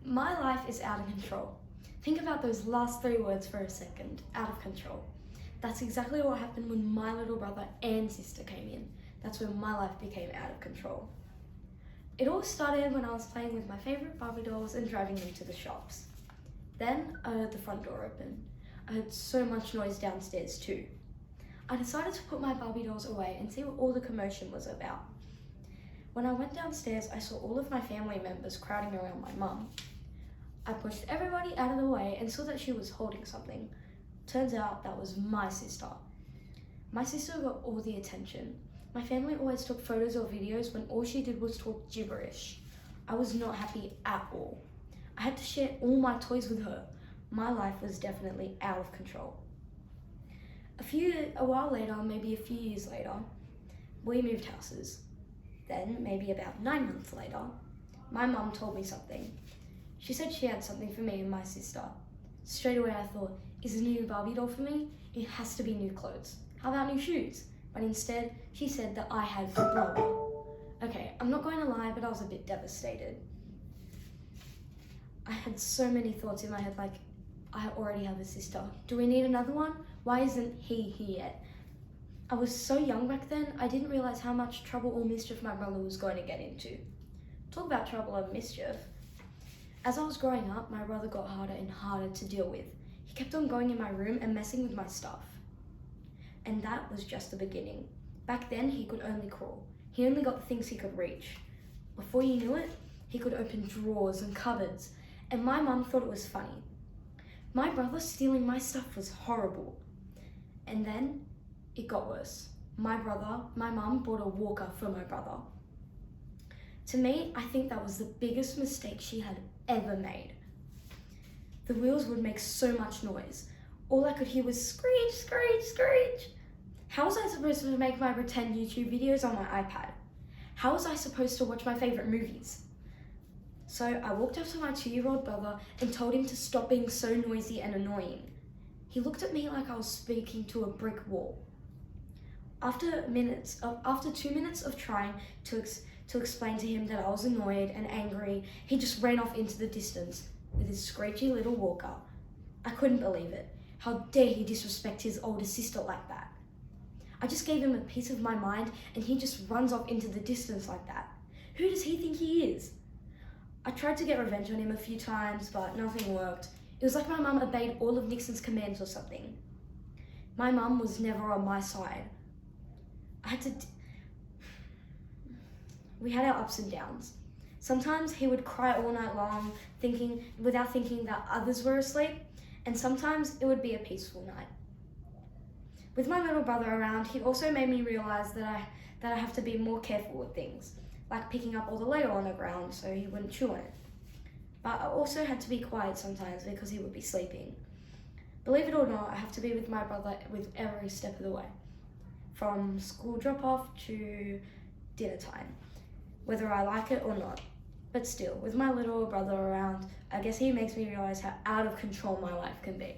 My life is out of control. Think about those last 3 words for a second, out of control. That's exactly what happened when my little brother and sister came in. That's when my life became out of control. It all started when I was playing with my favourite Barbie dolls and driving them to the shops. Then I heard the front door open. I heard so much noise downstairs too. I decided to put my Barbie dolls away and see what all the commotion was about. When I went downstairs, I saw all of my family members crowding around my mum. I pushed everybody out of the way and saw that she was holding something. Turns out that was my sister. My sister got all the attention. My family always took photos or videos when all she did was talk gibberish. I was not happy at all. I had to share all my toys with her. My life was definitely out of control. A while later, maybe a few years later, we moved houses. Then, maybe about 9 months later, my mum told me something. She said she had something for me and my sister. Straight away I thought, is a new Barbie doll for me? It has to be new clothes. How about new shoes? But instead, she said that I had a brother. Okay, I'm not going to lie, but I was a bit devastated. I had so many thoughts in my head, like, I already have a sister. Do we need another one? Why isn't he here yet? I was so young back then, I didn't realize how much trouble or mischief my brother was going to get into. Talk about trouble and mischief. As I was growing up, my brother got harder and harder to deal with. He kept on going in my room and messing with my stuff. And that was just the beginning. Back then, he could only crawl. He only got the things he could reach. Before you knew it, he could open drawers and cupboards, and my mum thought it was funny. My brother stealing my stuff was horrible. And then, it got worse. My mum bought a walker for my brother. To me, I think that was the biggest mistake she had ever made. The wheels would make so much noise. All I could hear was screech, screech, screech. How was I supposed to make my pretend YouTube videos on my iPad? How was I supposed to watch my favorite movies? So I walked up to my 2-year-old brother and told him to stop being so noisy and annoying. He looked at me like I was speaking to a brick wall. After 2 minutes of trying to explain to him that I was annoyed and angry, he just ran off into the distance with his screechy little walker. I couldn't believe it. How dare he disrespect his older sister like that? I just gave him a piece of my mind and he just runs off into the distance like that. Who does he think he is? I tried to get revenge on him a few times, but nothing worked. It was like my mum obeyed all of Nixon's commands or something. My mum was never on my side. We had our ups and downs. Sometimes he would cry all night long, without thinking that others were asleep, and sometimes it would be a peaceful night. With my little brother around, he also made me realize that I have to be more careful with things, like picking up all the Lego on the ground so he wouldn't chew on it. But I also had to be quiet sometimes because he would be sleeping. Believe it or not, I have to be with my brother with every step of the way, from school drop-off to dinner time, whether I like it or not. But still, with my little brother around, I guess he makes me realize how out of control my life can be.